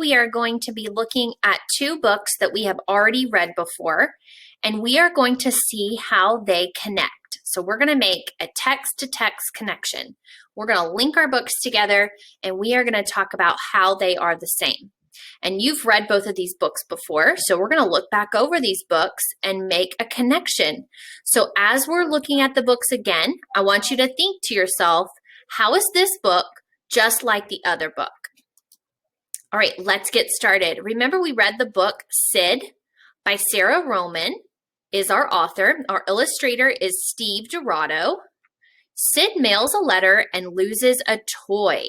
we are going to be looking at two books that we have already read before, and we are going to see how they connect. So we're going to make a text-to-text connection. We're going to link our books together, and we are going to talk about how they are the same. And you've read both of these books before, so we're going to look back over these books and make a connection. So as we're looking at the books again, I want you to think to yourself, how is this book just like the other book? All right, let's get started. Remember, we read the book Sid by Sarah Roman is our author. Our illustrator is Steve Dorado. Sid mails a letter and loses a toy.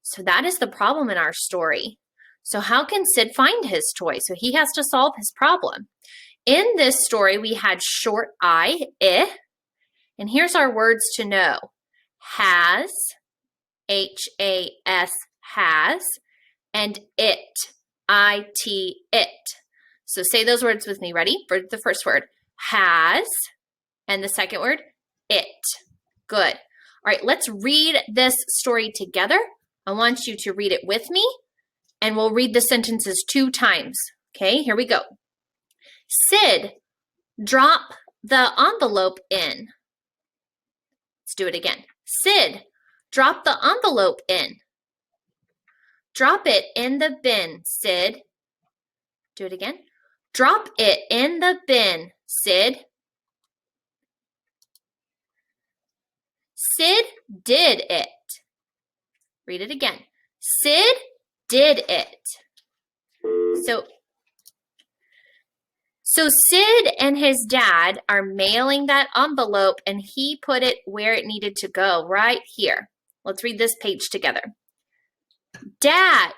So that is the problem in our story. So how can Sid find his toy? So he has to solve his problem. In this story, we had short I, and here's our words to know. Has, H-A-S, has, and it, I-T, it. So say those words with me. Ready? For the first word, has, and the second word, it. Good. All right, let's read this story together. I want you to read it with me, and we'll read the sentences 2 times. Okay, here we go. Sid, drop the envelope in. Let's do it again. Sid, drop the envelope in. Drop it in the bin, Sid. Do it again. Drop it in the bin, Sid. Sid did it. Read it again. Sid did it. So Sid and his dad are mailing that envelope, and he put it where it needed to go, right here. Let's read this page together. Dad,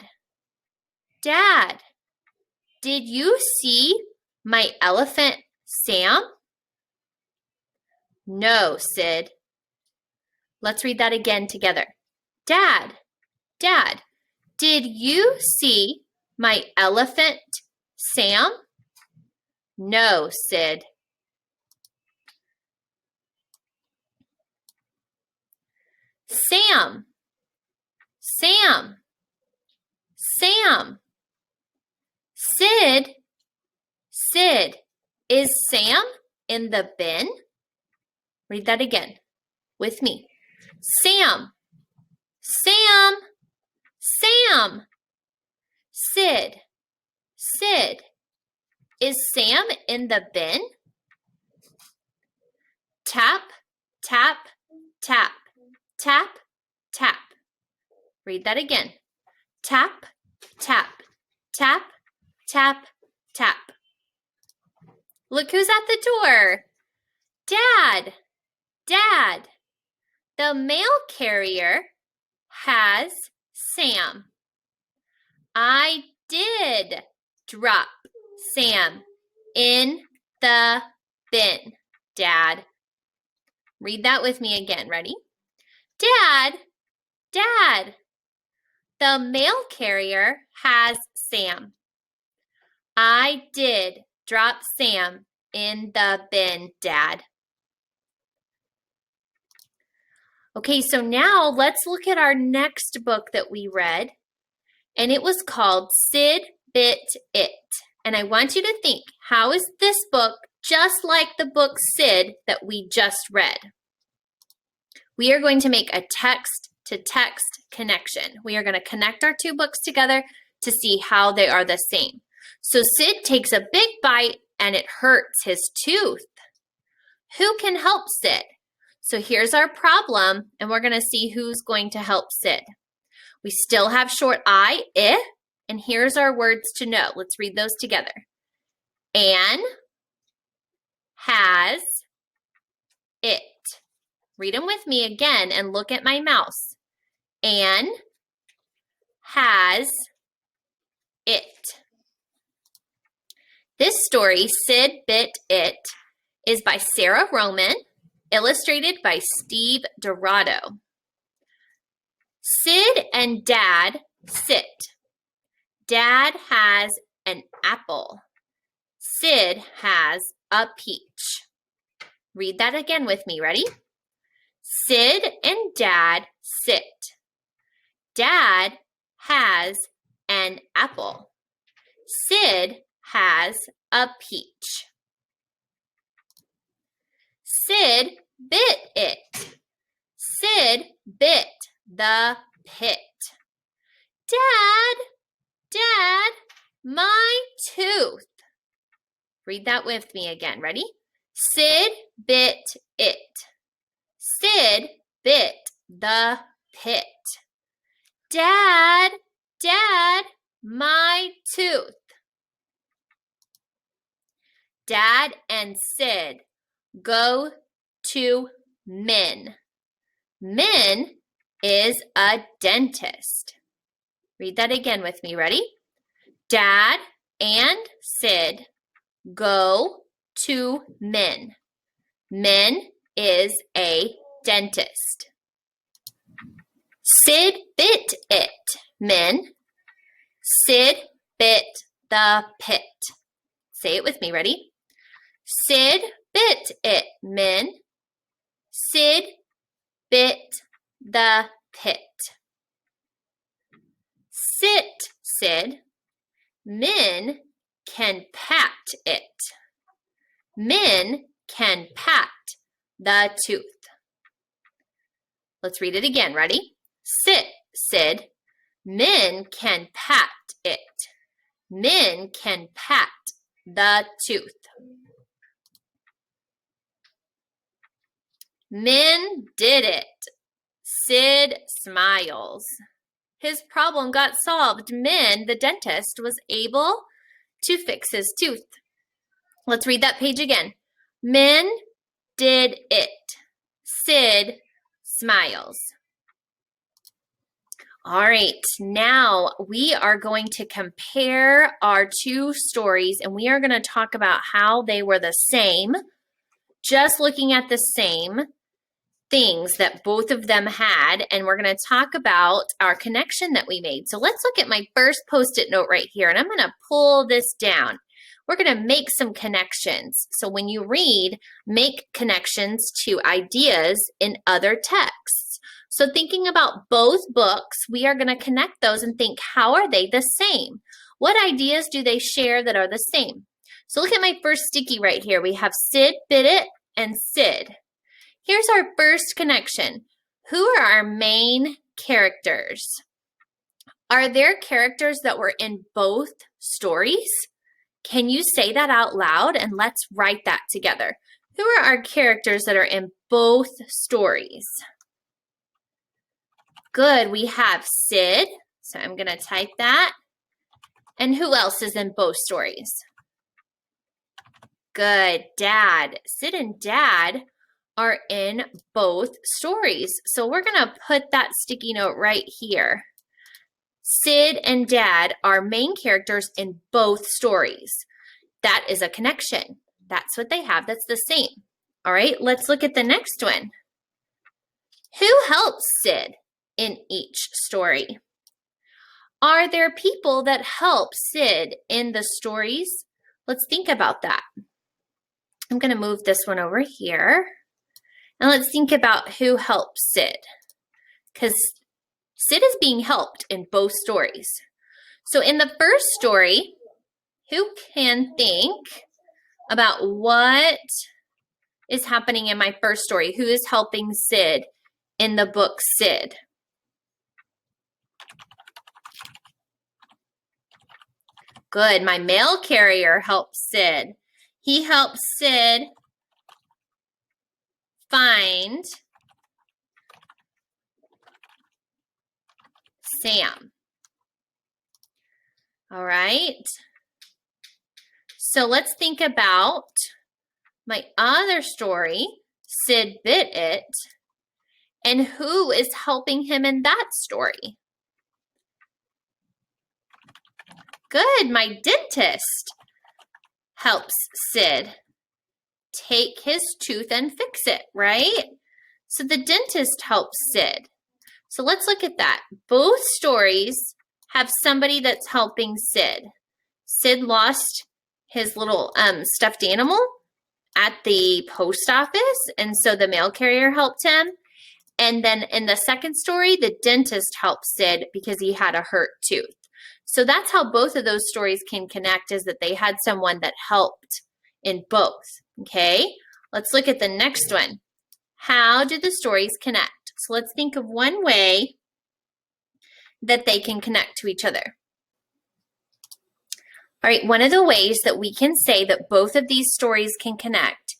did you see my elephant, Sam? No, Sid. Let's read that again together. Dad, did you see my elephant, Sam? No, Sid. Sam. Sid, is Sam in the bin? Read that again with me. Sam. Sid, is Sam in the bin? Tap, tap, tap, tap, tap. Read that again. Tap, tap, tap, tap, tap. Look who's at the door. Dad, the mail carrier has Sam. I did drop Sam in the bin, Dad. Read that with me again. Ready? Dad, the mail carrier has Sam. I did drop Sam in the bin, Dad. Okay, so now let's look at our next book that we read, and it was called Sid Bit It. And I want you to think, how is this book just like the book Sid that we just read? We are going to make a text-to-text connection. We are going to connect our 2 books together to see how they are the same. So Sid takes a big bite and it hurts his tooth. Who can help Sid? So here's our problem, and we're going to see who's going to help Sid. We still have short I, and here's our words to know. Let's read those together. Anne has it. Read them with me again and look at my mouse. Anne has it. This story, Sid Bit It, is by Sarah Roman, illustrated by Steve Dorado. Sid and Dad sit. Dad has an apple. Sid has a peach. Read that again with me. Ready? Sid and Dad sit. Dad has an apple. Sid has a peach. Sid bit it. Sid bit the pit. Dad, my tooth. Read that with me again. Ready? Sid bit it. Sid bit the pit. Dad, my tooth. Dad and Sid go to Min. Min is a dentist. Read that again with me. Ready? Dad and Sid go to Min. Min is a dentist. Sid bit it, Min. Sid bit the pit. Say it with me. Ready? Sid bit it, Min. Sid bit the pit. Sit, Sid. Min can pat it. Min can pat the tooth. Let's read it again. Ready? Sit, Sid. Min can pat it. Min can pat the tooth. Min did it. Sid smiles. His problem got solved. Min, the dentist, was able to fix his tooth. Let's read that page again. Min did it. Sid smiles. All right, now we are going to compare our two stories and we are going to talk about how they were the same, just looking at the same things that both of them had, and we're going to talk about our connection that we made. So let's look at my first Post-it note right here, and I'm going to pull this down. We're going to make some connections. So when you read, make connections to ideas in other texts. So thinking about both books, we are going to connect those and think, how are they the same? What ideas do they share that are the same? So look at my first sticky right here. We have Sid bit it and Sid. Here's our first connection. Who are our main characters? Are there characters that were in both stories? Can you say that out loud? And let's write that together. Who are our characters that are in both stories? Good, we have Sid. So I'm going to type that. And who else is in both stories? Good, Dad. Sid and Dad are in both stories. So we're going to put that sticky note right here. Sid and Dad are main characters in both stories. That is a connection. That's what they have. That's the same. All right, let's look at the next one. Who helps Sid in each story? Are there people that help Sid in the stories? Let's think about that. I'm going to move this one over here. And let's think about who helps Sid. Because Sid is being helped in both stories. So in the first story, who can think about what is happening in my first story? Who is helping Sid in the book Sid? Good, my mail carrier helps Sid. He helps Sid find Sam. All right. So let's think about my other story, Sid bit it, and who is helping him in that story? Good, my dentist helps Sid take his tooth and fix it, right? So the dentist helps Sid. So let's look at that. Both stories have somebody that's helping Sid. Sid lost his little stuffed animal at the post office, and so the mail carrier helped him. And then in the second story, the dentist helped Sid because he had a hurt tooth. So that's how both of those stories can connect, is that they had someone that helped in both. Okay, let's look at the next one. How do the stories connect? So let's think of one way that they can connect to each other. All right, one of the ways that we can say that both of these stories can connect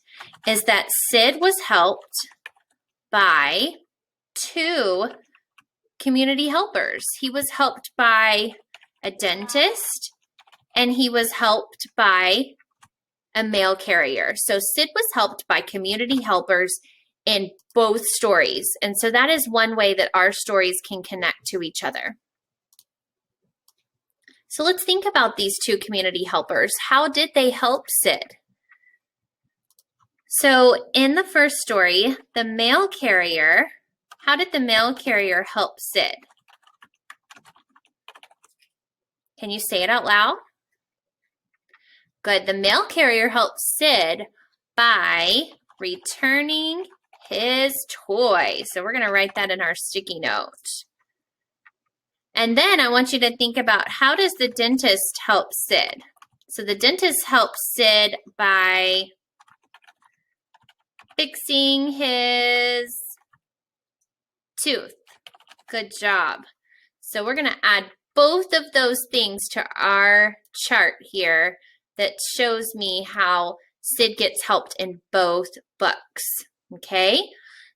is that Sid was helped by 2 community helpers. He was helped by a dentist, and he was helped by a mail carrier. So Sid was helped by community helpers in both stories. And so that is one way that our stories can connect to each other. So let's think about these 2 community helpers. How did they help Sid? So in the first story, the mail carrier, how did the mail carrier help Sid? Can you say it out loud? Good. The mail carrier helped Sid by returning his toy. So we're going to write that in our sticky note. And then I want you to think about, how does the dentist help Sid? So the dentist helps Sid by fixing his tooth. Good job. So we're going to add both of those things to our chart here that shows me how Sid gets helped in both books. Okay?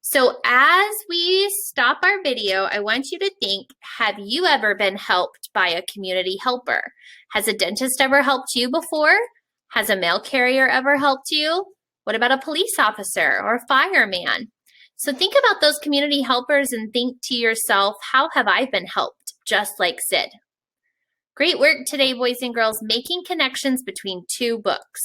So as we stop our video, I want you to think, have you ever been helped by a community helper? Has a dentist ever helped you before? Has a mail carrier ever helped you? What about a police officer or a fireman? So think about those community helpers and think to yourself, how have I been helped, just like Sid? Great work today, boys and girls, making connections between 2 books.